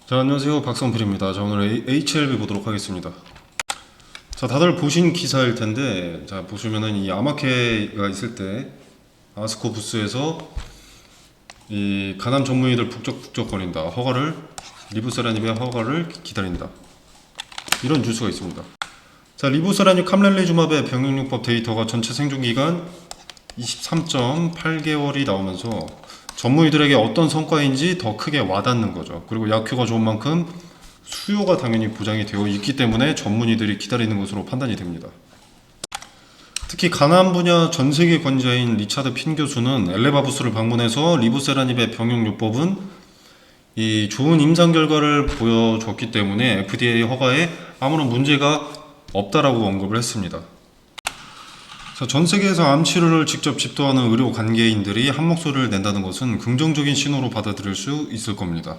자, 안녕하세요. 박성필입니다. 자, 오늘 HLB 보도록 하겠습니다. 자, 다들 보신 기사일 텐데, 자, 보시면은 이 아마케가 있을 때 아스코 부스에서 이 간암 전문의들 북적북적거린다. 리부세라닙의 허가를 기다린다. 이런 뉴스가 있습니다. 자, 리부세라닙 캄렐리주마브의 병용요법 데이터가 전체 생존기간 23.8개월이 나오면서 전문의들에게 어떤 성과인지 더 크게 와닿는 거죠. 그리고 약효가 좋은 만큼 수요가 당연히 보장이 되어 있기 때문에 전문의들이 기다리는 것으로 판단이 됩니다. 특히 간암 분야 전 세계 권위자인 리차드 핀 교수는 엘레바부스를 방문해서 리부세라닙의 병용요법은 이 좋은 임상 결과를 보여줬기 때문에 FDA 허가에 아무런 문제가 없다라고 언급을 했습니다. 자, 전 세계에서 암 치료를 직접 집도하는 의료 관계인들이 한 목소리를 낸다는 것은 긍정적인 신호로 받아들일 수 있을 겁니다.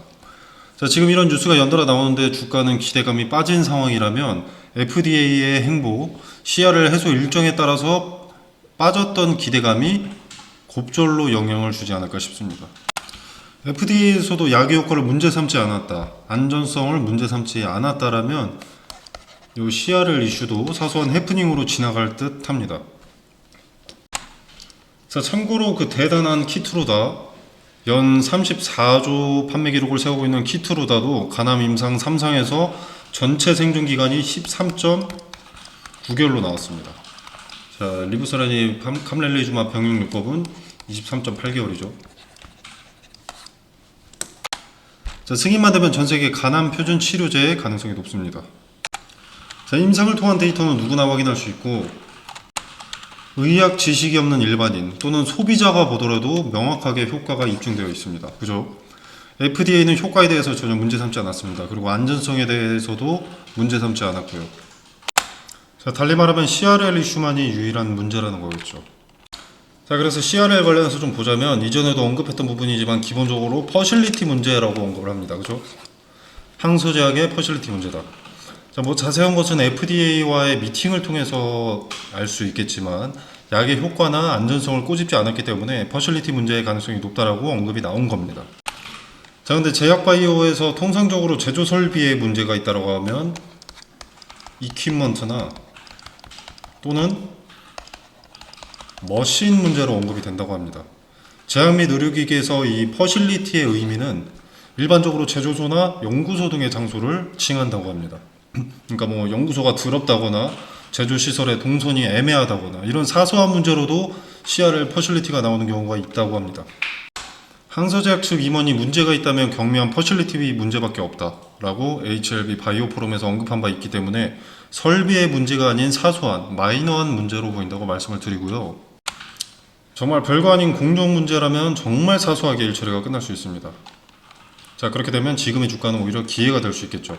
자, 지금 이런 뉴스가 연달아 나오는데 주가는 기대감이 빠진 상황이라면 FDA의 행보, CRL 해소 일정에 따라서 빠졌던 기대감이 곱절로 영향을 주지 않을까 싶습니다. FDA에서도 약의 효과를 문제 삼지 않았다, 안전성을 문제 삼지 않았다라면 이 CRL 이슈도 사소한 해프닝으로 지나갈 듯 합니다. 자, 참고로 그 대단한 키트루다, 연 34조 판매 기록을 세우고 있는 키트루다도 간암 임상 3상에서 전체 생존 기간이 13.9개월로 나왔습니다. 자, 리부세라닙 캄렐리주마브 병용요법은 23.8개월이죠. 자, 승인만 되면 전 세계 간암 표준 치료제의 가능성이 높습니다. 자, 임상을 통한 데이터는 누구나 확인할 수 있고 의학 지식이 없는 일반인 또는 소비자가 보더라도 명확하게 효과가 입증되어 있습니다. 그죠? FDA는 효과에 대해서 전혀 문제 삼지 않았습니다. 그리고 안전성에 대해서도 문제 삼지 않았고요. 자, 달리 말하면 CRL 이슈만이 유일한 문제라는 거겠죠. 자, 그래서 CRL 관련해서 좀 보자면 이전에도 언급했던 부분이지만 기본적으로 퍼실리티 문제라고 언급을 합니다. 그죠? 항소제약의 퍼실리티 문제다. 자, 뭐 자세한 것은 FDA와의 미팅을 통해서 알 수 있겠지만 약의 효과나 안전성을 꼬집지 않았기 때문에 퍼실리티 문제의 가능성이 높다라고 언급이 나온 겁니다. 자, 근데 제약바이오에서 통상적으로 제조 설비에 문제가 있다고 하면 이퀴먼트나 또는 머신 문제로 언급이 된다고 합니다. 제약 및 의료기기에서 이 퍼실리티의 의미는 일반적으로 제조소나 연구소 등의 장소를 칭한다고 합니다. 그러니까 뭐 연구소가 더럽다거나 제조시설의 동선이 애매하다거나 이런 사소한 문제로도 CRL 퍼실리티가 나오는 경우가 있다고 합니다. 항서제약 측 임원이 문제가 있다면 경미한 퍼실리티 문제밖에 없다라고 HLB 바이오 포럼에서 언급한 바 있기 때문에 설비의 문제가 아닌 사소한 마이너한 문제로 보인다고 말씀을 드리고요. 정말 별거 아닌 공정 문제라면 정말 사소하게 일 처리가 끝날 수 있습니다. 자, 그렇게 되면 지금의 주가는 오히려 기회가 될 수 있겠죠.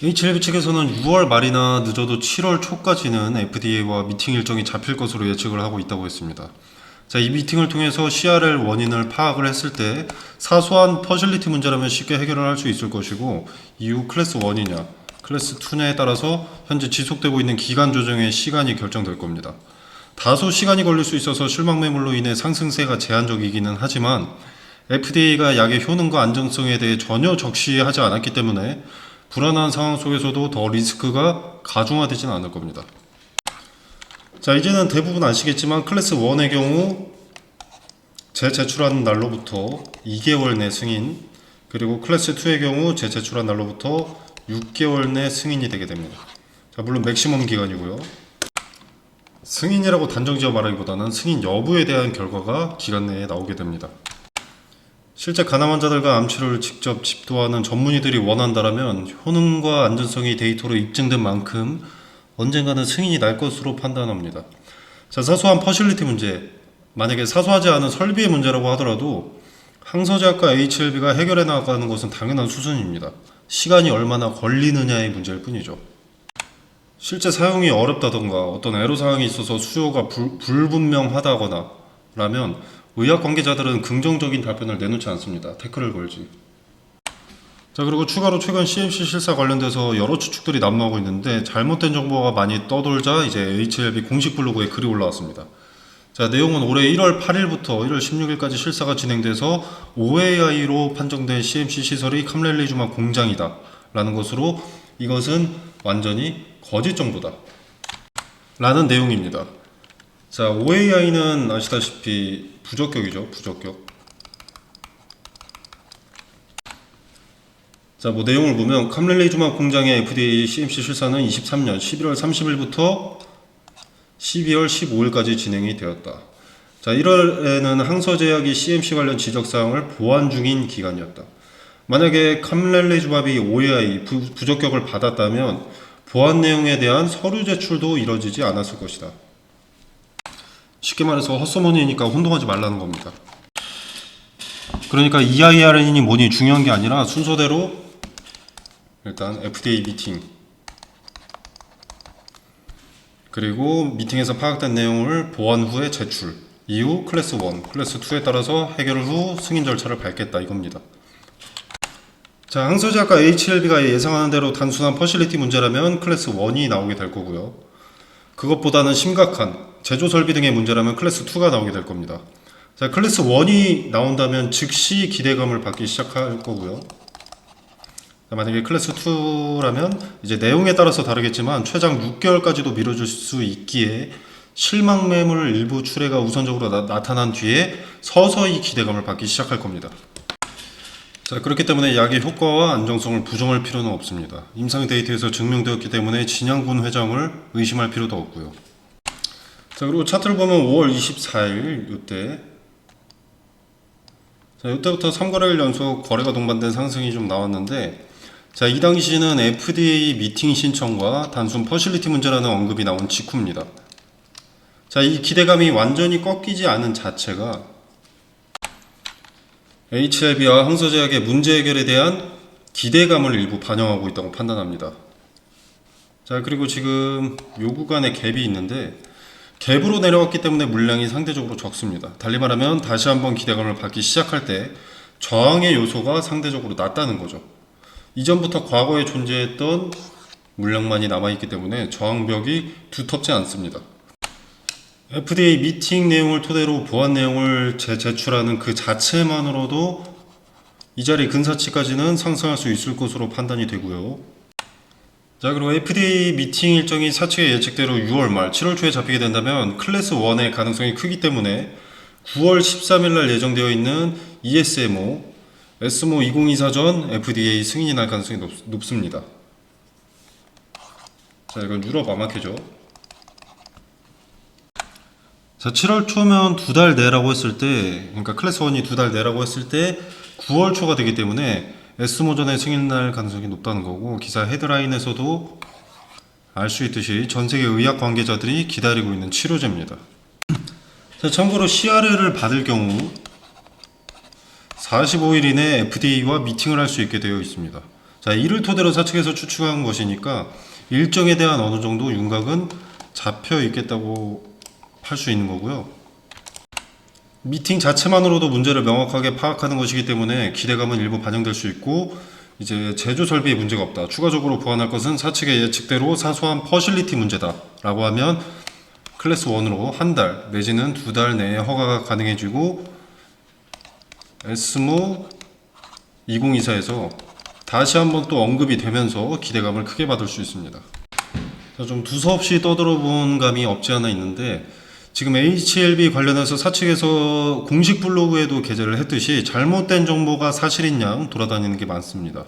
HLB 측에서는 6월 말이나 늦어도 7월 초까지는 FDA와 미팅 일정이 잡힐 것으로 예측을 하고 있다고 했습니다. 자, 이 미팅을 통해서 CRL 원인을 파악을 했을 때 사소한 퍼실리티 문제라면 쉽게 해결을 할 수 있을 것이고 이후 클래스 1이냐 클래스 2냐에 따라서 현재 지속되고 있는 기간 조정의 시간이 결정될 겁니다. 다소 시간이 걸릴 수 있어서 실망 매물로 인해 상승세가 제한적이기는 하지만 FDA가 약의 효능과 안정성에 대해 전혀 적시하지 않았기 때문에 불안한 상황 속에서도 더 리스크가 가중화되지는 않을 겁니다. 자, 이제는 대부분 아시겠지만 클래스 1의 경우 재제출한 날로부터 2개월 내 승인, 그리고 클래스 2의 경우 재제출한 날로부터 6개월 내 승인이 되게 됩니다. 자, 물론 맥시멈 기간이고요. 승인이라고 단정지어 말하기보다는 승인 여부에 대한 결과가 기간 내에 나오게 됩니다. 실제 간암 환자들과 암치료를 직접 집도하는 전문의들이 원한다라면 효능과 안전성이 데이터로 입증된 만큼 언젠가는 승인이 날 것으로 판단합니다. 자, 사소한 퍼실리티 문제, 만약에 사소하지 않은 설비의 문제라고 하더라도 항서제약과 HLB가 해결해 나가는 것은 당연한 수순입니다. 시간이 얼마나 걸리느냐의 문제일 뿐이죠. 실제 사용이 어렵다던가 어떤 애로사항이 있어서 수요가 불분명하다거나 라면 의학 관계자들은 긍정적인 답변을 내놓지 않습니다. 태클을 걸지. 자, 그리고 추가로 최근 CMC 실사 관련돼서 여러 추측들이 난무하고 있는데 잘못된 정보가 많이 떠돌자 이제 HLB 공식 블로그에 글이 올라왔습니다. 자, 내용은 올해 1월 8일부터 1월 16일까지 실사가 진행돼서 OAI로 판정된 CMC 시설이 캄렐리주마 공장이다 라는 것으로 이것은 완전히 거짓 정보다 라는 내용입니다. 자, OAI는 아시다시피 부적격이죠. 부적격. 자, 뭐 내용을 보면 캄렐리주마 공장의 FDA CMC 실사는 23년 11월 30일부터 12월 15일까지 진행이 되었다. 자, 1월에는 항서제약이 CMC 관련 지적사항을 보완 중인 기간이었다. 만약에 캄렐리주마비 OAI 부적격을 받았다면 보완 내용에 대한 서류 제출도 이뤄지지 않았을 것이다. 쉽게 말해서 헛소문이니까 혼동하지 말라는 겁니다. 그러니까 EIRN이 뭐니 중요한 게 아니라 순서대로 일단 FDA 미팅, 그리고 미팅에서 파악된 내용을 보완 후에 제출, 이후 클래스 1, 클래스 2에 따라서 해결 후 승인 절차를 밟겠다 이겁니다. 자, 항서제약과 HLB가 예상하는 대로 단순한 퍼실리티 문제라면 클래스 1이 나오게 될 거고요. 그것보다는 심각한 제조 설비 등의 문제라면 클래스 2가 나오게 될 겁니다. 자, 클래스 1이 나온다면 즉시 기대감을 받기 시작할 거고요. 만약에 클래스 2라면 이제 내용에 따라서 다르겠지만 최장 6개월까지도 미뤄질 수 있기에 실망 매물 일부 출회가 우선적으로 나타난 뒤에 서서히 기대감을 받기 시작할 겁니다. 자, 그렇기 때문에 약의 효과와 안정성을 부정할 필요는 없습니다. 임상 데이터에서 증명되었기 때문에 진양군 회장을 의심할 필요도 없고요. 자, 그리고 차트를 보면 5월 24일 이때, 자, 이때부터 3거래일 연속 거래가 동반된 상승이 좀 나왔는데, 자, 이 당시는 FDA 미팅 신청과 단순 퍼실리티 문제라는 언급이 나온 직후입니다. 자, 이 기대감이 완전히 꺾이지 않은 자체가 HLB와 항서제약의 문제 해결에 대한 기대감을 일부 반영하고 있다고 판단합니다. 자, 그리고 지금 요 구간에 갭이 있는데 갭으로 내려왔기 때문에 물량이 상대적으로 적습니다. 달리 말하면 다시 한번 기대감을 받기 시작할 때 저항의 요소가 상대적으로 낮다는 거죠. 이전부터 과거에 존재했던 물량만이 남아있기 때문에 저항벽이 두텁지 않습니다. FDA 미팅 내용을 토대로 보완 내용을 제출하는 그 자체만으로도 이 자리 근사치까지는 상승할 수 있을 것으로 판단이 되고요. 자, 그리고 FDA 미팅 일정이 사측의 예측대로 6월 말 7월 초에 잡히게 된다면 클래스 1의 가능성이 크기 때문에 9월 13일 날 예정되어 있는 ESMO 에스모 2024 전 FDA 승인이 날 가능성이 높습니다. 자, 이건 유럽 아마케죠. 자, 7월 초면 2달 내라고 했을 때, 그러니까 클래스 1이 2달 내라고 했을 때 9월 초가 되기 때문에 에스모 전에 승인 날 가능성이 높다는 거고, 기사 헤드라인에서도 알 수 있듯이 전 세계 의학 관계자들이 기다리고 있는 치료제입니다. 자, 참고로 CRL을 받을 경우 45일 이내 FDA와 미팅을 할 수 있게 되어 있습니다. 자, 이를 토대로 사측에서 추측한 것이니까 일정에 대한 어느 정도 윤곽은 잡혀 있겠다고 할 수 있는 거고요. 미팅 자체만으로도 문제를 명확하게 파악하는 것이기 때문에 기대감은 일부 반영될 수 있고, 이제 제조 설비에 문제가 없다, 추가적으로 보완할 것은 사측의 예측대로 사소한 퍼실리티 문제다 라고 하면 클래스 1으로 한 달 내지는 2달 내에 허가가 가능해지고 에스모 2024에서 다시 한번 또 언급이 되면서 기대감을 크게 받을 수 있습니다. 자, 좀 두서없이 떠들어본 감이 없지 않아 있는데, 지금 HLB 관련해서 사측에서 공식 블로그에도 게재를 했듯이 잘못된 정보가 사실인 양 돌아다니는 게 많습니다.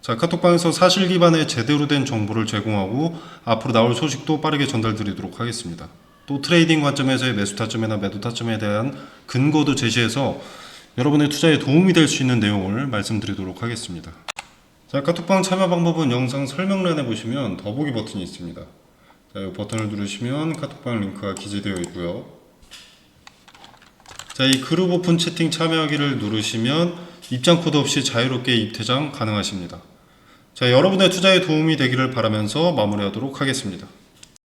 자, 카톡방에서 사실 기반의 제대로 된 정보를 제공하고 앞으로 나올 소식도 빠르게 전달드리도록 하겠습니다. 또 트레이딩 관점에서의 매수 타점이나 매도 타점에 대한 근거도 제시해서 여러분의 투자에 도움이 될 수 있는 내용을 말씀드리도록 하겠습니다. 자, 카톡방 참여 방법은 영상 설명란에 보시면 더보기 버튼이 있습니다. 자, 이 버튼을 누르시면 카톡방 링크가 기재되어 있고요. 자, 이 그룹 오픈 채팅 참여하기를 누르시면 입장 코드 없이 자유롭게 입퇴장 가능하십니다. 자, 여러분의 투자에 도움이 되기를 바라면서 마무리하도록 하겠습니다.